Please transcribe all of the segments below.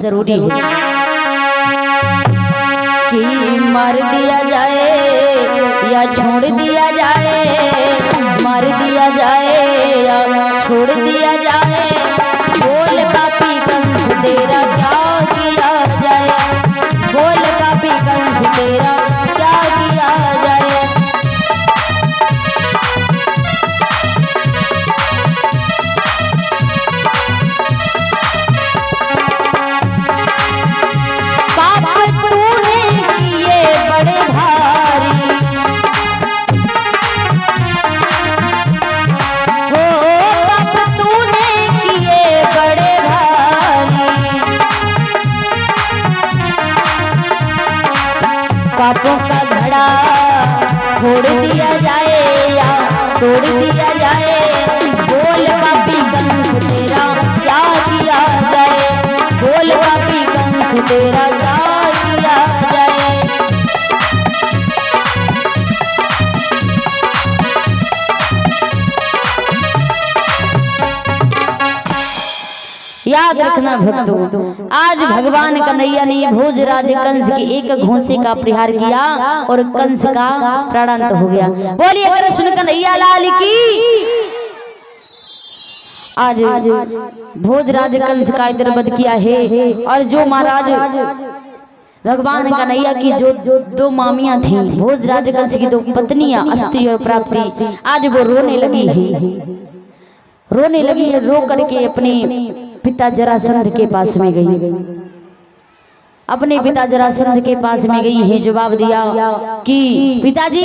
जरूरी है कि मार दिया जाए या छोड़ दिया जाए, मार दिया जाए या छोड़ दिया जाए, बोल पापी कंस तेरा क्या किया जाए, बोल पापी कंस तेरा क्या किया जाए। पापों का घड़ा फोड़ दिया जाए या तोड़ दिया जाए, बोल पापी कंस तेरा क्या किया जाए, बोल पापी कंस तेरा क्या किया जाए। याद रखना भक्तों, आज भगवान कन्हैया ने भोजराज कंस के एक घोंसे का प्रहार किया और कंस का प्राणांत हो गया। बोलिए कृष्ण कन्हैया लाल की। आज भोजराज कंस का इधर वध किया है और जो महाराज भगवान कन्हैया की जो दो मामियां थी, भोजराज कंस की दो पत्नियां अस्ति और प्राप्ति, आज वो रोने लगी है, रोने लगी है, रो करके अपने पिता जरासंध के पास में गई, अपने पिता जरासंध के पास में गई है। जवाब दिया कि पिताजी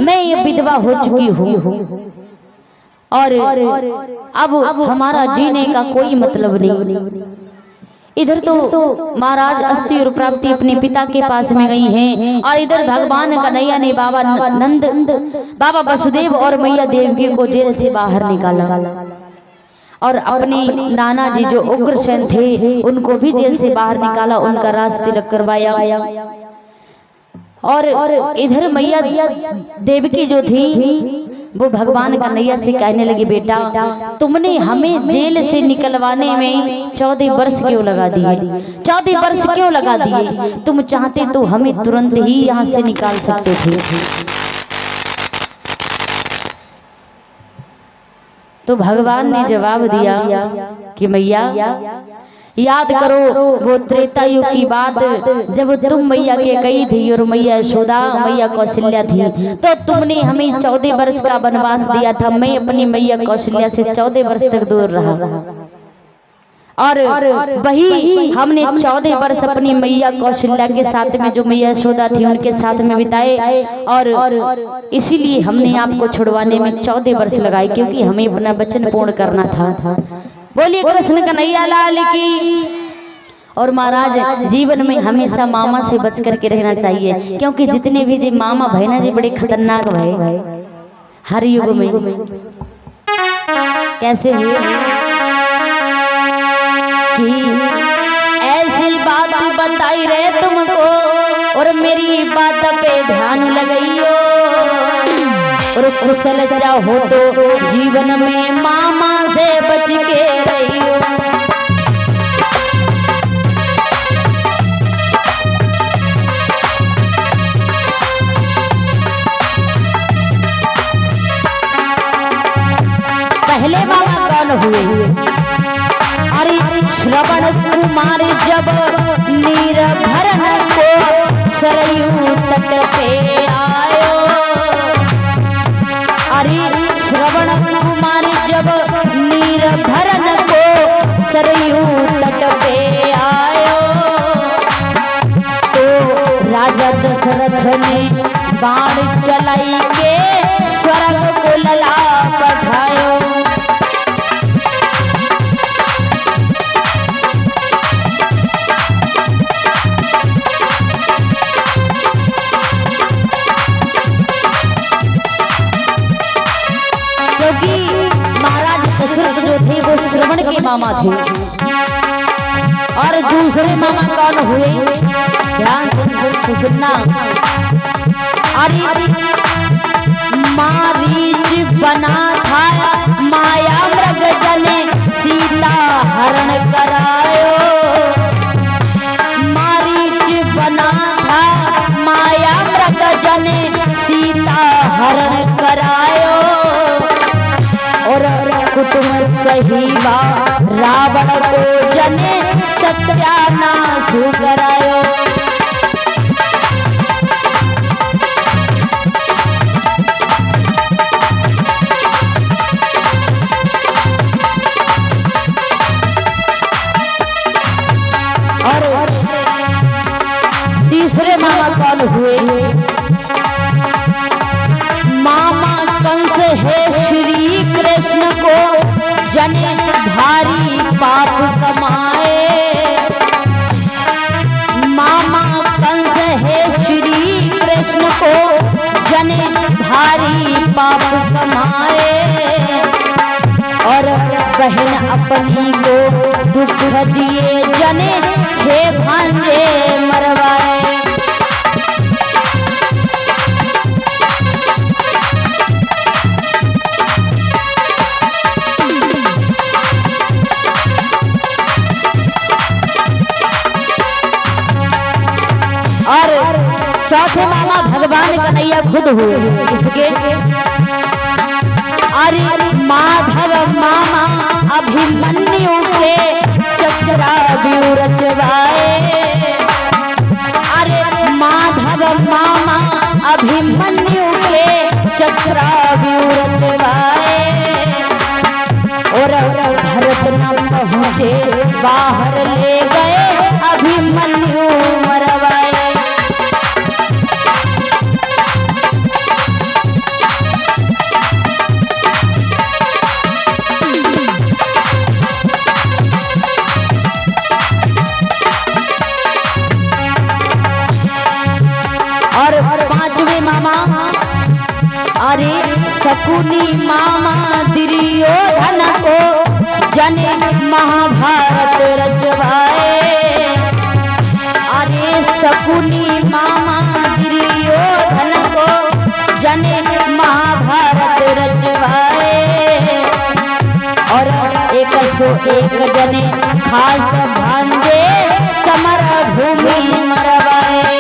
मैं विधवा हो चुकी हूँ और अब हमारा जीने का कोई मतलब नहीं। इधर तो महाराज अस्ति और प्राप्ति अपने पिता के पास में गई हैं और इधर भगवान कन्हैया ने बाबा नंद, बाबा वसुदेव और मैया देवकी को जेल से बाहर निकाला और अपने नाना जी जो उग्रसेन थे उनको भी जेल से बाहर निकाला, उनका राज तिलक करवाया। और इधर मैया देवकी जो थी वो भगवान कन्हैया से कहने लगी, बेटा तुमने हमें जेल से निकलवाने में 14 वर्ष क्यों लगा दिए, 14 वर्ष क्यों लगा दिए, तुम चाहते तो हमें तुरंत ही यहाँ से निकाल सकते थे। तो भगवान ने जवाब दिया कि मैया याद करो वो त्रेता युग की बात, जब तुम मैया के कई थी और मैया यशोदा मैया कौशल्या थी, तो तुमने हमें 14 वर्ष का वनवास दिया था। मैं अपनी मैया कौशल्या से 14 वर्ष तक दूर रहा और वही हमने 14 वर्ष अपनी मैया कौशल्या के साथ में जो मैया यशोदा थी उनके साथ में बिताए और इसीलिए हमने आपको छुड़वाने में 14 वर्ष लगाए, क्योंकि हमें अपना वचन पूर्ण करना था। बोलिए कृष्ण कन्हैया लाल की। और महाराज जीवन में हमेशा मामा से बच करके रहना चाहिए, क्योंकि जितने भी जी मामा भय ना जी बड़े खतरनाक भय हर युग में। कैसे हुए कि ऐसी बात बताई रे तुमको और मेरी बात पे ध्यान लगाइयो, और कुशल चाहो तो जीवन में मामा से बच के रहियो। पहले मामा कौन हुए? अरे श्रवण कुमार जब नीरभरन को सरयू तट पे आयो, अरे श्रवण कुमार जब नीरभरन को सरयू तट पे आयो, तो राजा दशरथ ने बाण चलाई के स्वर्ग को लला पठायो। वो श्रवण के मामा थे और दूसरे मामा कौन हुए? ध्यान से सुनना। अरे मारीच बना था माया मृग जने सीता हरण करायो, वही बा रावण को जने सत्यानाश करायो। और तीसरे मामा कौन हुए? मामा कंस है श्री कृष्ण को जने भारी पाप कमाए। मामा कंस है श्री कृष्ण को जने भारी पाप कमाए। और बहन अपनी को दुख दिए जने 6 भांजे मरवाए। और चौथे मामा भगवान कन्हैया खुद हुए। इसके अरे माधव मामा अभिमन्यु के चक्रव्यूह रचवाए। अरे माधव मामा अभिमन्यु के चक्रव्यूह रचवाए। और भरत न पहुँचे बाहर ले गए अभिमन्यु मरवाए। और पांचवे मामा अरे शकुनी मामा दुर्योधन को जने महाभारत रचवाए। अरे शकुनी मामा दुर्योधन को जने महाभारत रचवाए। और 101 जने खास भांजे समर भूमि मरवाए।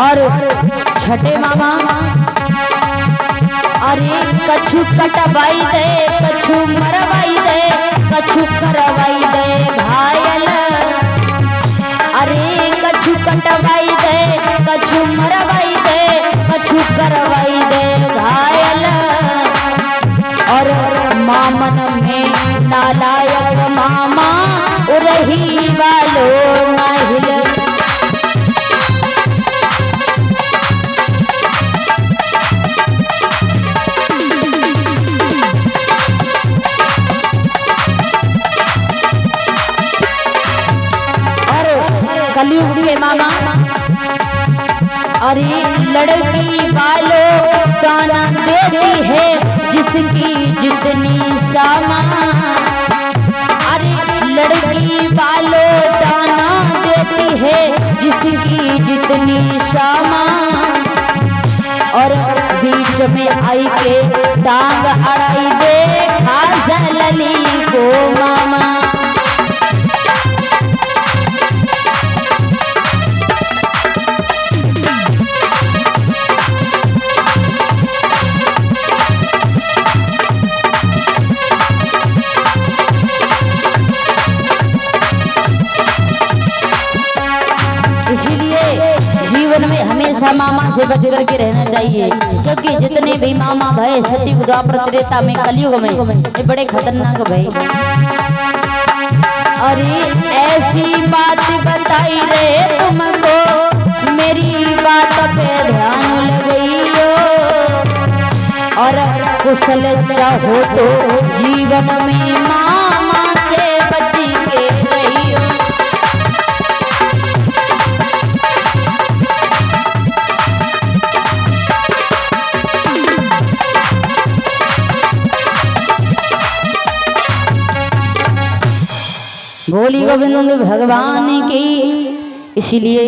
और छठे मामा अरे कछु कटवाई दे कछु मरवाई दे कछु करवाई दे घायल। अरे कछु कटवाई दे कछु मरवाई दे कछु करवाई दे घायल। और मामन में नालायक मामा उरही वालो नाहिल। कलयुग के मामा अरे लड़की वालों दाना देती है जिसकी जितनी सामा। अरे लड़की वालों दाना देती है जिसकी जितनी सामा। और बीच में आई के टांग अड़ाई दे खास लली को मामा। जीवन में हमेशा मामा से बच करके रहना चाहिए, क्योंकि जितने भी मामा भय सतयुग द्वापर त्रेता में कलयुग में ये बड़े खतरनाक भय। अरे ऐसी बात बताई रे तुमको मेरी बात पे ध्यान लगाइयो। और कुशल चाहो तो जीवन में मामा से बच के रहियो। बोली गोविंद भगवान की। इसीलिए